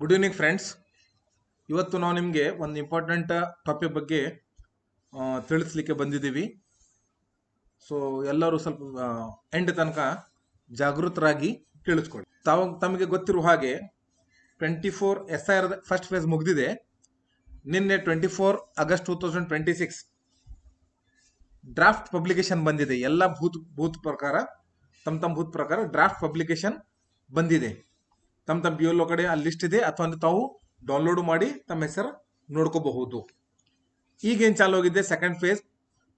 Good evening friends. ಇವತ್ತು ನಾವು ನಿಮಗೆ ಒಂದು ಇಂಪಾರ್ಟೆಂಟ್ ಟಾಪಿಕ್ ಬಗ್ಗೆ ತಿಳಿಸ್ಲಿಕ್ಕೆ ಬಂದಿದ್ದೀವಿ. ಸೊ ಎಲ್ಲರೂ ಸ್ವಲ್ಪ ಎಂಡ್ ತನಕ ಜಾಗೃತರಾಗಿ ಕೇಳಿಸ್ಕೊಳ್ಳಿ. ತಮಗೆ ಗೊತ್ತಿರುವ ಹಾಗೆ 24 SIR ಫಸ್ಟ್ ಫೇಸ್ ಮುಗಿದಿದೆ. ನಿನ್ನೆ 24 ಆಗಸ್ಟ್ 2026 ಡ್ರಾಫ್ಟ್ ಪಬ್ಲಿಕೇಶನ್ ಬಂದಿದೆ. ಎಲ್ಲ ಬೂತ್ ಪ್ರಕಾರ ತಮ್ಮ ಬೂತ್ ಪ್ರಕಾರ ಡ್ರಾಫ್ಟ್ ಪಬ್ಲಿಕೇಶನ್ ಬಂದಿದೆ. ತಮ್ಮ BLO ಕಡೆ ಆ ಲಿಸ್ಟ್ ಇದೆ, ಅಥವಾ ತಾವು ಡೌನ್ಲೋಡ್ ಮಾಡಿ ತಮ್ಮ ಹೆಸರು ನೋಡ್ಕೋಬಹುದು. ಈಗೇನು ಚಾಲು ಹೋಗಿದೆ second phase,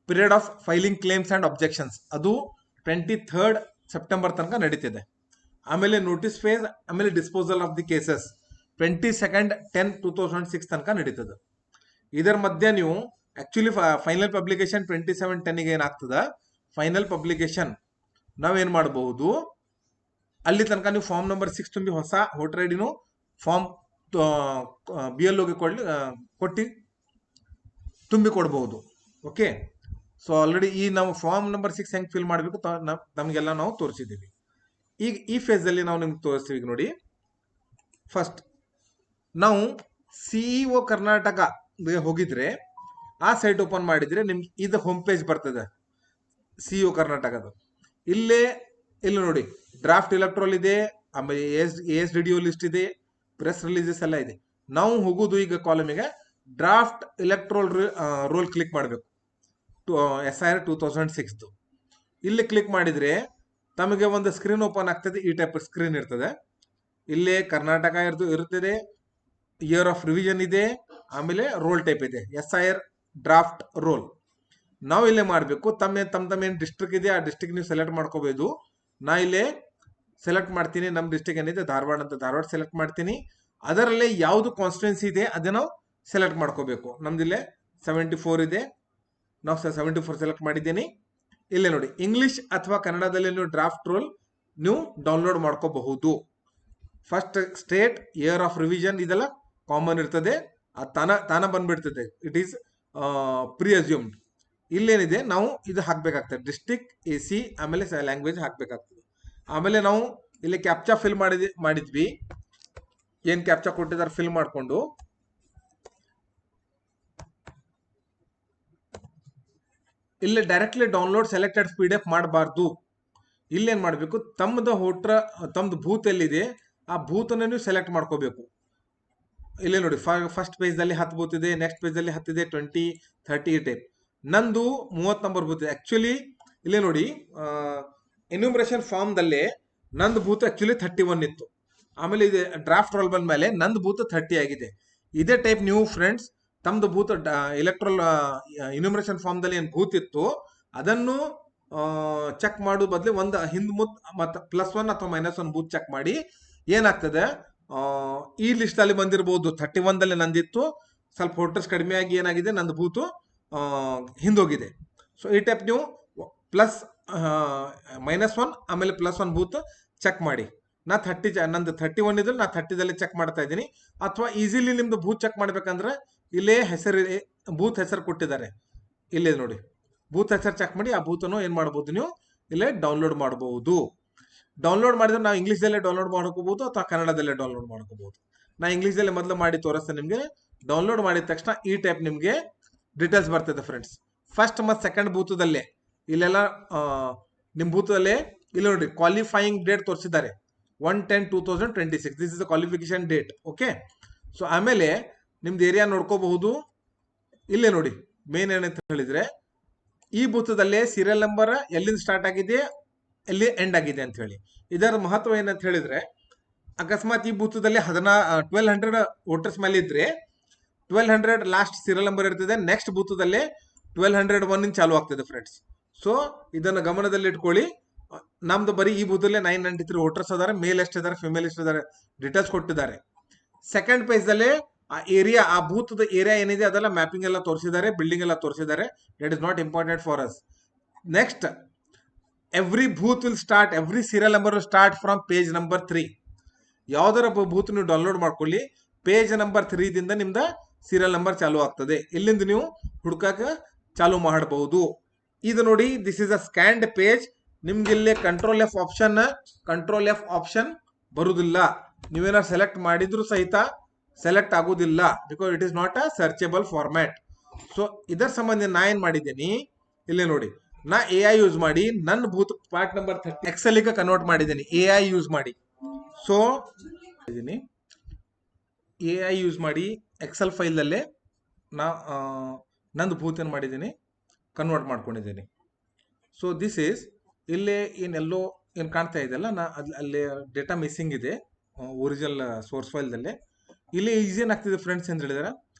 period of filing claims and objections, ಅದು 23rd ಸೆಪ್ಟೆಂಬರ್ ತನಕ ನಡೀತಿದೆ. ಆಮೇಲೆ ನೋಟಿಸ್ ಫೇಸ್, ಆಮೇಲೆ disposal of the cases 22nd 10/2006 ತನಕ ನಡೀತದೆ. ಇದರ ಮಧ್ಯೆ ನೀವು ಆಕ್ಚುಲಿ ಫೈನಲ್ ಪಬ್ಲಿಕೇಶನ್ 27/10 ಏನಾಗ್ತದ, ಫೈನಲ್ ಪಬ್ಲಿಕೇಶನ್ ನಾವೇನ್ ಮಾಡಬಹುದು, ಅಲ್ಲಿ ತನಕ ನೀವು ಫಾರ್ಮ್ ನಂಬರ್ 6 ತುಂಬಿ ಹೊಸ ವೋಟರ್ ಐಡಿನೂ ಫಾರ್ಮ್ BLOಗೆ ಕೊಟ್ಟು ತುಂಬಿ ಕೊಡಬಹುದು. ಓಕೆ, ಸೊ ಆಲ್ರೆಡಿ ಈ ನಾವು ಫಾರ್ಮ್ ನಂಬರ್ 6 ಹೆಂಗೆ ಫಿಲ್ ಮಾಡಬೇಕು ನಮಗೆಲ್ಲ ನಾವು ತೋರಿಸಿದ್ದೀವಿ. ಈಗ ಈ ಫೇಸಲ್ಲಿ ನಾವು ನಿಮ್ಗೆ ತೋರಿಸ್ತೀವಿ. ಈಗ ನೋಡಿ, ಫಸ್ಟ್ ನಾವು CEO ಕರ್ನಾಟಕ ಹೋಗಿದ್ರೆ ಆ ಸೈಟ್ ಓಪನ್ ಮಾಡಿದ್ರೆ ನಿಮ್ಗೆ ಇದು ಹೋಮ್ ಪೇಜ್ ಬರ್ತದೆ CEO ಕರ್ನಾಟಕದ. ಇಲ್ಲಿ ನೋಡಿ, ಡ್ರಾಫ್ಟ್ ಎಲೆಕ್ಟ್ರೋಲ್ ಇದೆ, ಆಮೇಲೆ ASDDO ಲಿಸ್ಟ್ ಇದೆ, ಪ್ರೆಸ್ ರಿಲೀಸಸ್ ಎಲ್ಲ ಇದೆ. ನಾವು ಹೋಗುದು ಈಗ ಕಾಲಮಿಗೆ ಡ್ರಾಫ್ಟ್ ಎಲೆಕ್ಟ್ರೋಲ್ ರೋಲ್ ಕ್ಲಿಕ್ ಮಾಡಬೇಕು, SIR 2006. ಇಲ್ಲಿ ಕ್ಲಿಕ್ ಮಾಡಿದ್ರೆ ತಮಗೆ ಒಂದು ಸ್ಕ್ರೀನ್ ಓಪನ್ ಆಗ್ತದೆ. ಈ ಟೈಪ್ ಸ್ಕ್ರೀನ್ ಇರ್ತದೆ. ಇಲ್ಲೇ ಕರ್ನಾಟಕ ಇರ್ತದೆ, ಇಯರ್ ಆಫ್ ರಿವಿಷನ್ ಇದೆ, ಆಮೇಲೆ ರೋಲ್ ಟೈಪ್ ಇದೆ, SIR ಡ್ರಾಫ್ಟ್ ರೋಲ್. ನಾವು ಇಲ್ಲೇ ಮಾಡಬೇಕು, ತಮ್ಮ ಏನು ಡಿಸ್ಟ್ರಿಕ್ಟ್ ಇದೆ ಆ ಡಿಸ್ಟ್ರಿಕ್ಟ್ ನೀವು ಸೆಲೆಕ್ಟ್ ಮಾಡ್ಕೋಬಹುದು. ನಾ ಇಲ್ಲೇ ಸೆಲೆಕ್ಟ್ ಮಾಡ್ತೀನಿ, ನಮ್ಮ ಡಿಸ್ಟ್ರಿಕ್ಟ್ ಏನಿದೆ ಧಾರವಾಡ ಅಂತ, ಧಾರವಾಡ ಸೆಲೆಕ್ಟ್ ಮಾಡ್ತೀನಿ. ಅದರಲ್ಲೇ ಯಾವುದು ಕಾನ್ಸ್ಟಿಟ್ಯೂನ್ಸಿ ಇದೆ ಅದನ್ನು ಸೆಲೆಕ್ಟ್ ಮಾಡ್ಕೋಬೇಕು. ನಮ್ದಿಲ್ಲೇ 74 ಇದೆ, ನಾವು 74 ಸೆಲೆಕ್ಟ್ ಮಾಡಿದ್ದೀನಿ. ಇಲ್ಲೇ ನೋಡಿ, ಇಂಗ್ಲಿಷ್ ಅಥವಾ ಕನ್ನಡದಲ್ಲಿ ನೀವು ಡ್ರಾಫ್ಟ್ ರೋಲ್ ನೀವು ಡೌನ್ಲೋಡ್ ಮಾಡ್ಕೋಬಹುದು. First state, year of revision ಇದೆಲ್ಲ ಕಾಮನ್ ಇರ್ತದೆ, ತಾನ ಬಂದ್ಬಿಡ್ತದೆ. It is pre assumed. ಇಲ್ಲೇನಿದೆ ನಾವು ಇದು ಹಾಕ್ಬೇಕಾಗ್ತದೆ, ಡಿಸ್ಟ್ರಿಕ್ಟ್, AC, ಆಮೇಲೆ ಲ್ಯಾಂಗ್ವೇಜ್ ಹಾಕ್ಬೇಕಾಗ್ತದೆ. ಆಮೇಲೆ ನಾವು ಇಲ್ಲಿ ಕ್ಯಾಪ್ಚಾ ಫಿಲ್ ಮಾಡಿದ್ವಿ. ಏನ್ ಕ್ಯಾಪ್ಚಾ ಕೊಟ್ಟಿದ್ದಾರೆ ಫಿಲ್ ಮಾಡಿಕೊಂಡು ಇಲ್ಲಿ ಡೈರೆಕ್ಟ್ಲಿ ಡೌನ್ಲೋಡ್ ಸೆಲೆಕ್ಟೆಡ್ PDF ಮಾಡಬಾರ್ದು. ಇಲ್ಲೇನ್ ಮಾಡಬೇಕು, ತಮ್ಮದು ಬೂತ್ ಎಲ್ಲಿದೆ ಆ ಬೂತನ್ನು ನೀವು ಸೆಲೆಕ್ಟ್ ಮಾಡ್ಕೋಬೇಕು. ಇಲ್ಲೇ ನೋಡಿ, ಫಸ್ಟ್ ಪೇಜ್ದಲ್ಲಿ 10 ಬೂತ್ ಇದೆ, ನೆಕ್ಸ್ಟ್ ಪೇಜಲ್ಲಿ 10 ಇದೆ, 20, 30 ಈ ಟೈಪ್. ನಂದು 30 ನಂಬರ್ ಬೂತ್ ಇದೆ. ಆಕ್ಚುಲಿ ಇಲ್ಲೇ ನೋಡಿ, ಎನ್ಯೂಮರೇಷನ್ ಫಾರ್ಮ್ ದಲ್ಲೇ ನಂದು ಬೂತ್ ಆಕ್ಚುಲಿ 31 ಇತ್ತು. ಆಮೇಲೆ ಇದು ಡ್ರಾಫ್ಟ್ ರೋಲ್ ಬಂದ ಮೇಲೆ ನಂದು ಬೂತ್ 30 ಆಗಿದೆ. ಇದೇ ಟೈಪ್ ನೀವು ಫ್ರೆಂಡ್ಸ್ ತಮ್ದು ಬೂತ್ ಎಲೆಕ್ಟ್ರಲ್ ಎನ್ಯೂಮರೇಷನ್ ಫಾರ್ಮ್ ದಲ್ಲಿ ಏನು ಬೂತ್ ಇತ್ತು ಅದನ್ನು ಚೆಕ್ ಮಾಡೋ ಬದಲು ಒಂದು ಮತ್ತು +1 ಅಥವಾ -1 ಬೂತ್ ಚೆಕ್ ಮಾಡಿ. ಏನಾಗ್ತದೆ, ಈ ಲಿಸ್ಟ್ ಅಲ್ಲಿ ಬಂದಿರಬಹುದು 31 ದಲ್ಲಿ ನಂದಿತ್ತು, ಸ್ವಲ್ಪ ವೋಟರ್ಸ್ ಕಡಿಮೆ ಆಗಿ ಏನಾಗಿದೆ, ನಂದು ಬೂತು ಹಿಂದೋಗಿದೆ. ಸೊ ಈ ಟೈಪ್ ನೀವು -1 ಆಮೇಲೆ +1 ಬೂತ್ ಚೆಕ್ ಮಾಡಿ. ನಂದು 31 ಇದ್ರೆ ನಾ 30ದಲ್ಲಿ ಚೆಕ್ ಮಾಡ್ತಾ ಇದ್ದೀನಿ. ಅಥವಾ ಈಸಿಲಿ ನಿಮ್ದು ಬೂತ್ ಚೆಕ್ ಮಾಡ್ಬೇಕಂದ್ರೆ ಇಲ್ಲೇ ಬೂತ್ ಹೆಸರು ಕೊಟ್ಟಿದ್ದಾರೆ, ಇಲ್ಲೇ ನೋಡಿ, ಬೂತ್ ಹೆಸರು ಚೆಕ್ ಮಾಡಿ ಆ ಬೂತನ್ನು ಏನ್ ಮಾಡಬಹುದು, ನೀವು ಇಲ್ಲೇ ಡೌನ್ಲೋಡ್ ಮಾಡಬಹುದು. ಡೌನ್ಲೋಡ್ ಮಾಡಿದ್ರೆ ನಾವು ಇಂಗ್ಲೀಷ್ದಲ್ಲೇ ಡೌನ್ಲೋಡ್ ಮಾಡ್ಕೋಬಹುದು ಅಥವಾ ಕನ್ನಡದಲ್ಲೇ ಡೌನ್ಲೋಡ್ ಮಾಡ್ಕೋಬಹುದು. ನಾ ಇಂಗ್ಲೀಷ್ದಲ್ಲೇ ಮೊದಲು ಮಾಡಿ ತೋರಿಸ್ತೇನೆ ನಿಮಗೆ. ಡೌನ್ಲೋಡ್ ಮಾಡಿದ ತಕ್ಷಣ ಈ ಟೈಪ್ ನಿಮಗೆ ಡೀಟೇಲ್ಸ್ ಬರ್ತದೆ ಫ್ರೆಂಡ್ಸ್. ಫಸ್ಟ್ ಮತ್ತು ಸೆಕೆಂಡ್ ಬೂತದಲ್ಲೇ ಇಲ್ಲೆಲ್ಲ ನಿಮ್ಮ ಬೂತದಲ್ಲೇ ಇಲ್ಲಿ ನೋಡಿ ಕ್ವಾಲಿಫೈಯಿಂಗ್ ಡೇಟ್ ತೋರಿಸಿದ್ದಾರೆ 1/10/2026. This is the qualification date. Okay, so ಆಮೇಲೆ ನಿಮ್ದು ಏರಿಯಾ ನೋಡ್ಕೋಬಹುದು. ಇಲ್ಲೇ ನೋಡಿ, ಮೇನ್ ಏನಂತ ಹೇಳಿದ್ರೆ ಈ ಬೂತದಲ್ಲೇ ಸೀರಿಯಲ್ ನಂಬರ್ ಎಲ್ಲಿಂದ ಸ್ಟಾರ್ಟ್ ಆಗಿದೆ, ಎಲ್ಲಿ ಎಂಡ್ ಆಗಿದೆ ಅಂತ ಹೇಳಿ. ಇದರ ಮಹತ್ವ ಏನಂತ ಹೇಳಿದ್ರೆ, ಅಕಸ್ಮಾತ್ ಈ ಬೂತದಲ್ಲಿ 1200 ವೋಟರ್ಸ್ ಮೇಲೆ ಇದ್ರೆ 1200 ಲಾಸ್ಟ್ ಸೀರಿಯಲ್ ನಂಬರ್ ಇರ್ತದೆ. ನೆಕ್ಸ್ಟ್ ಬೂತದಲ್ಲೇ 1201 ಚಾಲು ಆಗ್ತದೆ ಫ್ರೆಂಡ್ಸ್. ಸೊ ಇದನ್ನು ಗಮನದಲ್ಲಿ ಇಟ್ಕೊಳ್ಳಿ. ನಮ್ದು ಬರೀ ಈ ಬೂತಲ್ಲೇ 993 ವೋಟರ್ಸ್ ಅದಾರೆ. ಮೇಲ್ ಎಷ್ಟಿದ್ದಾರೆ, ಫಿಮೇಲ್ ಎಷ್ಟಿದ್ದಾರೆ ಡೀಟೇಲ್ಸ್ ಕೊಟ್ಟಿದ್ದಾರೆ. ಸೆಕೆಂಡ್ ಪೇಜ್ ದಲ್ಲಿ ಆ ಏರಿಯಾ, ಆ ಬೂತ್ ಏರಿಯಾ ಏನಿದೆ ಅದೆಲ್ಲ ಮ್ಯಾಪಿಂಗ್ ಎಲ್ಲ ತೋರಿಸಿದ್ದಾರೆ, ಬಿಲ್ಡಿಂಗ್ ಎಲ್ಲ ತೋರಿಸಿದ್ದಾರೆ. That is not important for us. Next, every booth will start, every serial number will start from page number 3. ಯಾವ್ದಾರ ಬೂತ್ ನೀವು ಡೌನ್ಲೋಡ್ ಮಾಡ್ಕೊಳ್ಳಿ, ಪೇಜ್ ನಂಬರ್ 3 ದಿಂದ ನಿಮ್ದ ಸೀರಿಯಲ್ ನಂಬರ್ ಚಾಲು ಆಗ್ತದೆ. ಇಲ್ಲಿಂದ ನೀವು ಹುಡುಕಾಕ ಚಾಲು ಮಾಡಬಹುದು. ಇದು ನೋಡಿ, this is a scanned page. ನಿಮ್ಗೆ ಇಲ್ಲಿ ಕಂಟ್ರೋಲ್ F ಆಪ್ಷನ್ ಬರುವುದಿಲ್ಲ. ನೀವೇನಾರು ಸೆಲೆಕ್ಟ್ ಮಾಡಿದ್ರು ಸಹಿತ ಸೆಲೆಕ್ಟ್ ಆಗೋದಿಲ್ಲ, because it is not a searchable format. So ಇದರ ಸಂಬಂಧ ನಾ ಏನ್ ಮಾಡಿದ್ದೀನಿ, ಇಲ್ಲೇ ನೋಡಿ, ನಾ AI ಯೂಸ್ ಮಾಡಿ ನನ್ನ ಭೂತ್ ಪಾರ್ಟ್ ನಂಬರ್ 30 ಎಕ್ಸೆಲ್ ಗೆ ಕನ್ವರ್ಟ್ ಮಾಡಿದ್ದೀನಿ AI ಯೂಸ್ ಮಾಡಿ. ಸೊ AI ಯೂಸ್ ಮಾಡಿ ಎಕ್ಸೆಲ್ ಫೈಲಲ್ಲೇ ನಾ ನಂದು ಭೂತ್ ಏನು ಮಾಡಿದ್ದೀನಿ, ಕನ್ವರ್ಟ್ ಮಾಡ್ಕೊಂಡಿದ್ದೀನಿ. ಸೊ ದಿಸ್ ಈಸ್ ಇಲ್ಲೇ ಏನೆಲ್ಲೋ ಏನು ಕಾಣ್ತಾ ಇದೆಯಲ್ಲ, ನಾ ಅಲ್ಲೇ ಡೇಟಾ ಮಿಸ್ಸಿಂಗ್ ಇದೆ ಒರಿಜಿನಲ್ ಸೋರ್ಸ್ ಫೈಲ್ದಲ್ಲೇ. ಇಲ್ಲಿ ಈಸಿ ಏನಾಗ್ತಿದೆ ಫ್ರೆಂಡ್ಸ್ ಅಂತ ಹೇಳಿದ್ರೆ,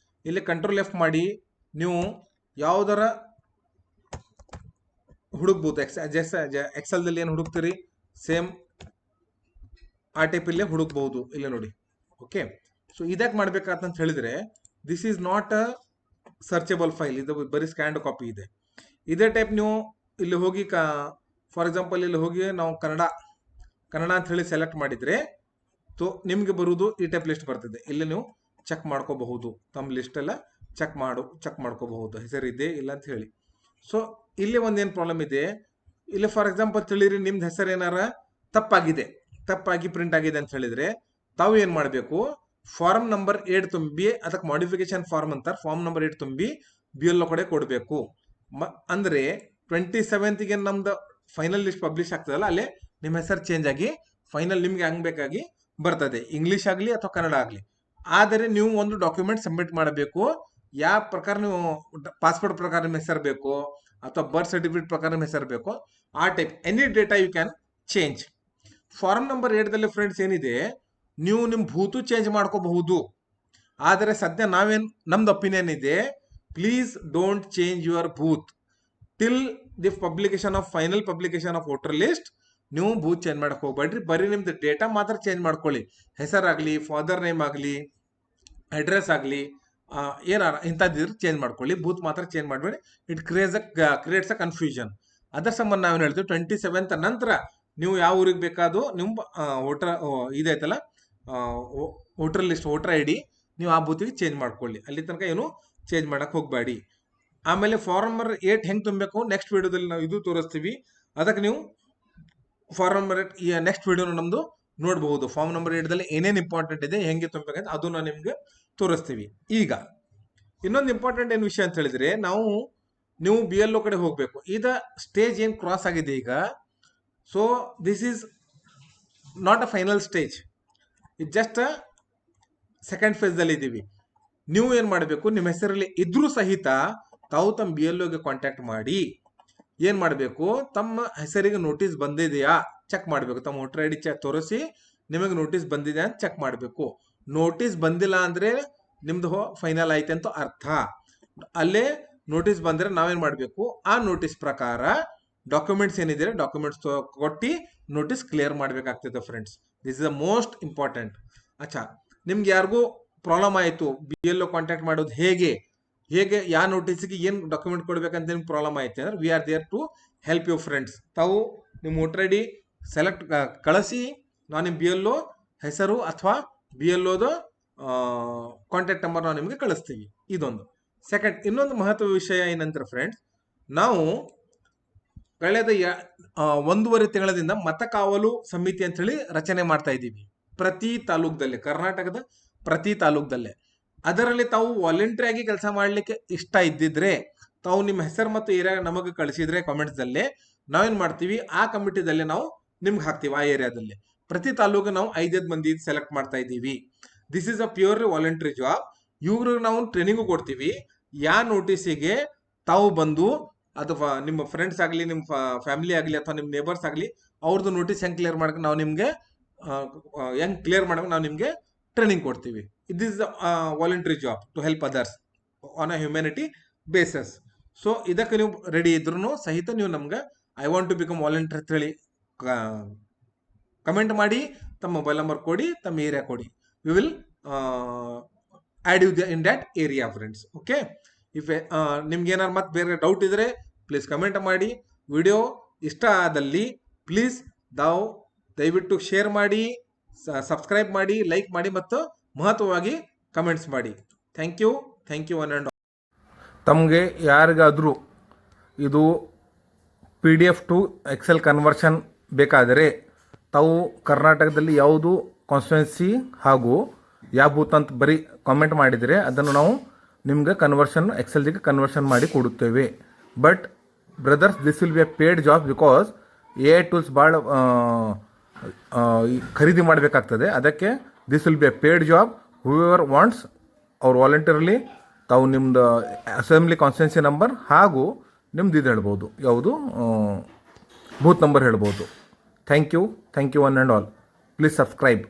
ಇಲ್ಲಿ ಕಂಟ್ರೋಲ್ F ಮಾಡಿ ನೀವು ಯಾವುದರ ಹುಡುಕ್ಬೋದು. ಎಕ್ಸೆಲ್ದಲ್ಲಿ ಏನು ಹುಡುಕ್ತೀರಿ ಸೇಮ್ ಆ ಟೈಪ್ ಇಲ್ಲೇ ಹುಡುಕ್ಬಹುದು. ಇಲ್ಲೇ ನೋಡಿ. ಓಕೆ, ಸೊ ಇದಕ್ಕೆ ಮಾಡ್ಬೇಕಂತ ಹೇಳಿದ್ರೆ, this is not a searchable file, ಇದು ಬರೀ ಸ್ಕ್ಯಾನ್ಡ್ ಕಾಪಿ ಇದೆ. ಇದೇ ಟೈಪ್ ನೀವು ಇಲ್ಲಿ ಹೋಗಿ ಫಾರ್ ಎಕ್ಸಾಂಪಲ್ ಇಲ್ಲಿ ಹೋಗಿ ನಾವು ಕನ್ನಡ ಅಂತ ಹೇಳಿ ಸೆಲೆಕ್ಟ್ ಮಾಡಿದ್ರೆ ಸೊ ನಿಮ್ಗೆ ಬರುವುದು ಈ ಟೈಪ್ ಲಿಸ್ಟ್ ಬರ್ತದೆ. ಇಲ್ಲಿ ನೀವು ಚೆಕ್ ಮಾಡ್ಕೋಬಹುದು, ತಮ್ಮ ಲಿಸ್ಟ್ ಎಲ್ಲ ಚೆಕ್ ಮಾಡ್ಕೋಬಹುದು ಹೆಸರಿದೆ ಇಲ್ಲ ಅಂತ ಹೇಳಿ. ಸೊ ಇಲ್ಲಿ ಒಂದೇನು ಪ್ರಾಬ್ಲಮ್ ಇದೆ, ಇಲ್ಲಿ ಫಾರ್ ಎಕ್ಸಾಂಪಲ್ ತಿಳಿರಿ ನಿಮ್ದು ಹೆಸರು ಏನಾರ ತಪ್ಪಾಗಿ ಪ್ರಿಂಟ್ ಆಗಿದೆ ಅಂತ ಹೇಳಿದ್ರೆ ತಾವು ಏನ್ ಮಾಡಬೇಕು, ಫಾರ್ಮ್ ನಂಬರ್ 8 ತುಂಬಿ, ಅದಕ್ಕೆ ಮಾಡಿಫಿಕೇಶನ್ ಫಾರ್ಮ್ ಅಂತಾರೆ, ಫಾರ್ಮ್ ನಂಬರ್ 8 ತುಂಬಿ BLO ಕಡೆ ಕೊಡಬೇಕು. ಅಂದ್ರೆ 27ಗೆ ನಮ್ದು ಫೈನಲ್ ಲಿಸ್ಟ್ ಪಬ್ಲಿಷ್ ಆಗ್ತದಲ್ಲ, ಅಲ್ಲೇ ನಿಮ್ಮ ಹೆಸರು ಚೇಂಜ್ ಆಗಿ ಫೈನಲ್ ನಿಮ್ಗೆ ಹಂಗ್ ಬೇಕಾಗಿ ಬರ್ತದೆ, ಇಂಗ್ಲಿಷ್ ಆಗಲಿ ಅಥವಾ ಕನ್ನಡ ಆಗಲಿ. ಆದರೆ ನೀವು ಒಂದು ಡಾಕ್ಯುಮೆಂಟ್ ಸಬ್ಮಿಟ್ ಮಾಡಬೇಕು, ಯಾವ ಪ್ರಕಾರ ನೀವು ಪಾಸ್ಪೋರ್ಟ್ ಪ್ರಕಾರ ನಿಮ್ಮ ಹೆಸರು ಬೇಕು ಅಥವಾ ಬರ್ತ್ ಸರ್ಟಿಫಿಕೇಟ್ ಪ್ರಕಾರ ನಿಮ್ಮ ಹೆಸರು ಬೇಕು, ಆ type any data you can change. Form number 8ದಲ್ಲಿ ಫ್ರೆಂಡ್ಸ್ ಏನಿದೆ, ನೀವು ನಿಮ್ಮ ಭೂತು ಚೇಂಜ್ ಮಾಡ್ಕೋಬಹುದು. ಆದರೆ ಸದ್ಯ ನಮ್ದು ಒಪಿನಿಯನ್ ಇದೆ, please don't change your booth till the final publication of voter list. ನೀವು ಬೂತ್ ಚೇಂಜ್ ಮಾಡಕ್ ಹೋಗ್ಬೇಡ್ರಿ, ಬರೀ ನಿಮ್ದು ಡೇಟಾ ಮಾತ್ರ ಚೇಂಜ್ ಮಾಡ್ಕೊಳ್ಳಿ. ಹೆಸರಾಗ್ಲಿ, ಫಾದರ್ ನೇಮ್ ಆಗಲಿ, ಅಡ್ರೆಸ್ ಆಗಲಿ, ಏನಾರ ಇಂಥದ್ದಿದ್ರೆ ಚೇಂಜ್ ಮಾಡ್ಕೊಳ್ಳಿ, ಬೂತ್ ಮಾತ್ರ ಚೇಂಜ್ ಮಾಡಬೇಡಿ. It creates a confusion. ಅದರ ಸಂಬಂಧ ನಾವೇನು ಹೇಳ್ತೀವಿ, 27th ನಂತರ ನೀವು ಯಾವ ಊರಿಗೆ ಬೇಕಾದ್ರು ನಿಮ್ಮ ಇದೈತಲ್ಲ ವೋಟರ್ ಲಿಸ್ಟ್, ವೋಟರ್ ID, ನೀವು ಆ ಬೂತಿಗೆ ಚೇಂಜ್ ಮಾಡ್ಕೊಳ್ಳಿ. ಅಲ್ಲಿ ತನಕ ಏನು ಚೇಂಜ್ ಮಾಡಕ್ ಹೋಗ್ಬೇಡಿ. ಆಮೇಲೆ ಫಾರ್ಮ್ ನಂಬರ್ 8 ಹೆಂಗ್ ತುಂಬಬೇಕು ನೆಕ್ಸ್ಟ್ ವಿಡಿಯೋದಲ್ಲಿ ನಾವು ಇದು ತೋರಿಸ್ತೀವಿ. ಅದಕ್ಕೆ ನೀವು ಫಾರ್ಮ್ ನಂಬರ್ 8 ನೆಕ್ಸ್ಟ್ ವಿಡಿಯೋನ ನಮ್ದು ನೋಡಬಹುದು. ಫಾರ್ಮ್ ನಂಬರ್ 8ದಲ್ಲಿ ಏನೇನು ಇಂಪಾರ್ಟೆಂಟ್ ಇದೆ, ಹೆಂಗೆ ತುಂಬಬೇಕಂತ ಅದು ನಾವು ನಿಮ್ಗೆ ತೋರಿಸ್ತೀವಿ. ಈಗ ಇನ್ನೊಂದು ಇಂಪಾರ್ಟೆಂಟ್ ಏನು ವಿಷಯ ಅಂತ ಹೇಳಿದ್ರೆ, ನೀವು BLO ಕಡೆ ಹೋಗ್ಬೇಕು. ಇದ ಸ್ಟೇಜ್ ಏನ್ ಕ್ರಾಸ್ ಆಗಿದೆ ಈಗ. So this is not a final stage, ಇದು ಜಸ್ಟ್ ಸೆಕೆಂಡ್ ಫೇಸ್ ಅಲ್ಲಿ ಇದ್ದೀವಿ. ನೀವು ಏನ್ ಮಾಡಬೇಕು, ನಿಮ್ಮ ಹೆಸರಲ್ಲಿ ಇದ್ರೂ ಸಹಿತ ತಾವು ತಮ್ಮ BLOಗೆ ಕಾಂಟ್ಯಾಕ್ಟ್ ಮಾಡಿ ಏನ್ ಮಾಡಬೇಕು, ತಮ್ಮ ಹೆಸರಿಗೆ ನೋಟಿಸ್ ಬಂದಿದೆಯಾ ಚೆಕ್ ಮಾಡಬೇಕು. ತಮ್ಮ ವೋಟರ್ ID ತೋರಿಸಿ ನಿಮಗೆ ನೋಟಿಸ್ ಬಂದಿದೆ ಅಂತ ಚೆಕ್ ಮಾಡಬೇಕು. ನೋಟಿಸ್ ಬಂದಿಲ್ಲ ಅಂದ್ರೆ ನಿಮ್ದು ಫೈನಲ್ ಐತೆ ಅಂತ ಅರ್ಥ. ಅಲ್ಲೇ ನೋಟಿಸ್ ಬಂದ್ರೆ ನಾವೇನ್ ಮಾಡಬೇಕು, ಆ ನೋಟಿಸ್ ಪ್ರಕಾರ ಡಾಕ್ಯುಮೆಂಟ್ಸ್ ಏನಿದೆ ಡಾಕ್ಯುಮೆಂಟ್ಸ್ ಕೊಟ್ಟು ನೋಟಿಸ್ ಕ್ಲಿಯರ್ ಮಾಡ್ಬೇಕಾಗ್ತದೆ friends. This is the most important. ಅಚ್ಚಾ, ನಿಮ್ಗೆ ಯಾರಿಗೂ ಪ್ರಾಬ್ಲಮ್ ಆಯಿತು BLO ಕಾಂಟ್ಯಾಕ್ಟ್ ಮಾಡೋದು ಹೇಗೆ ಯಾವ ನೋಟಿಸ್ಗೆ ಏನು ಡಾಕ್ಯುಮೆಂಟ್ ಕೊಡ್ಬೇಕಂತ ನಿಮ್ಗೆ ಪ್ರಾಬ್ಲಮ್ ಆಯ್ತು ಅಂದ್ರೆ, we are there to help you friends. ತಾವು ನಿಮ್ಮ ವೋಟರ್ ID ಸೆಲೆಕ್ಟ್ ಕಳಿಸಿ, ನಾವು ನಿಮ್ಮ BLO ಹೆಸರು ಅಥವಾ BLOದ ಕಾಂಟ್ಯಾಕ್ಟ್ ನಂಬರ್ ನಾವು ನಿಮಗೆ ಕಳಿಸ್ತೀವಿ. ಇದೊಂದು. ಸೆಕೆಂಡ್, ಇನ್ನೊಂದು ಮಹತ್ವ ವಿಷಯ ಏನಂದ್ರೆ ಫ್ರೆಂಡ್ಸ್, ನಾವು ಕಳೆದ 1.5 ತಿಂಗಳಿಂದ ಮತ ಕಾವಲು ಸಮಿತಿ ಅಂತ ಹೇಳಿ ರಚನೆ ಮಾಡ್ತಾ ಇದ್ದೀವಿ ಪ್ರತಿ ತಾಲೂಕದಲ್ಲಿ, ಕರ್ನಾಟಕದ ಪ್ರತಿ ತಾಲೂಕದಲ್ಲೇ. ಅದರಲ್ಲಿ ತಾವು ವಾಲಂಟ್ರಿ ಆಗಿ ಕೆಲಸ ಮಾಡ್ಲಿಕ್ಕೆ ಇಷ್ಟ ಇದ್ದಿದ್ರೆ ತಾವು ನಿಮ್ಮ ಹೆಸರು ಮತ್ತು ಏರಿಯಾ ನಮಗೆ ಕಳಿಸಿದ್ರೆ ಕಾಮೆಂಟ್ಸ್ದಲ್ಲಿ ನಾವೇನ್ ಮಾಡ್ತೀವಿ, ಆ ಕಮಿಟಿದಲ್ಲಿ ನಾವು ನಿಮ್ಗೆ ಹಾಕ್ತೀವಿ. ಆ ಏರಿಯಾದಲ್ಲಿ ಪ್ರತಿ ತಾಲೂಕು ನಾವು 5 ಮಂದಿ ಸೆಲೆಕ್ಟ್ ಮಾಡ್ತಾ ಇದ್ದೀವಿ. This is a purely voluntary job. ಇವ್ರಿಗೆ ನಾವು ಟ್ರೈನಿಂಗು ಕೊಡ್ತೀವಿ. ಯಾವ ನೋಟಿಸಿಗೆ ತಾವು ಬಂದು, ಅಥವಾ ನಿಮ್ಮ ಫ್ರೆಂಡ್ಸ್ ಆಗಲಿ, ನಿಮ್ಮ ಫ್ಯಾಮಿಲಿ ಆಗಲಿ, ಅಥವಾ ನಿಮ್ಮ ನೇಬರ್ಸ್ ಆಗಲಿ, ಅವ್ರದ್ದು ನೋಟಿಸ್ ಹೆಂಗೆ ಕ್ಲಿಯರ್ ಮಾಡಕ್ಕೆ ನಾವು ನಿಮಗೆ ನಾವು ನಿಮಗೆ ಟ್ರೈನಿಂಗ್ ಕೊಡ್ತೀವಿ. It is voluntary job to help others on a humanity bases. So ಇದಕ್ಕೆ ನೀವು ರೆಡಿ ಇದ್ರೂ ಸಹಿತ ನೀವು ನಮ್ಗೆ I want to become voluntary ಅಂತ ಹೇಳಿ ಕಮೆಂಟ್ ಮಾಡಿ, ತಮ್ಮ ಮೊಬೈಲ್ ನಂಬರ್ ಕೊಡಿ, ತಮ್ಮ ಏರಿಯಾ ಕೊಡಿ. We will add you in that area friends. Okay, if ನಿಮ್ಗೆ ಏನಾರು ಮತ್ತೆ ಬೇರೆ ಡೌಟ್ ಇದ್ರೆ ಪ್ಲೀಸ್ ಕಮೆಂಟ್ ಮಾಡಿ. ವಿಡಿಯೋ ಇಷ್ಟ ಆದಲ್ಲಿ ಪ್ಲೀಸ್ ದಯವಿಟ್ಟು ಶೇರ್ ಮಾಡಿ, ಸಬ್ಸ್ಕ್ರೈಬ್ ಮಾಡಿ, ಲೈಕ್ ಮಾಡಿ ಮತ್ತು ಮಹತ್ವವಾಗಿ ಕಮೆಂಟ್ಸ್ ಮಾಡಿ. Thank you one and all. ತಮಗೆ ಯಾರಿಗಾದರೂ ಇದು PDF ಟು ಎಕ್ಸೆಲ್ ಕನ್ವರ್ಷನ್ ಬೇಕಾದರೆ ತಾವು ಕರ್ನಾಟಕದಲ್ಲಿ ಯಾವುದು ಕಾನ್ಸ್ಟಿಟ್ಯೂನ್ಸಿ ಹಾಗೂ ಯಾವ ಬೂತ್ ಅಂತ ಬರೀ ಕಾಮೆಂಟ್ ಮಾಡಿದರೆ ಅದನ್ನು ನಾವು ನಿಮ್ಗೆ ಕನ್ವರ್ಷನ್ ಎಕ್ಸೆಲ್ಜಿಗೆ ಕನ್ವರ್ಷನ್ ಮಾಡಿ ಕೊಡುತ್ತೇವೆ. But brothers, this will be A paid job because AI tools ಭಾಳ ಖರೀದಿ ಮಾಡಬೇಕಾಗ್ತದೆ. ಅದಕ್ಕೆ this will be A paid job. Whoever wants ಅವ್ರು ವಾಲಂಟಿಯರ್ಲಿ ತಾವು ನಿಮ್ಮದು ಅಸೆಂಬ್ಲಿ ಕಾನ್ಸ್ಟಿಟ್ಯೂನ್ಸಿ ನಂಬರ್ ಹಾಗೂ ನಿಮ್ದು ಇದು ಹೇಳ್ಬೋದು, ಯಾವುದು ಬೂತ್ ನಂಬರ್ ಹೇಳ್ಬೋದು. Thank you one and all. Please subscribe.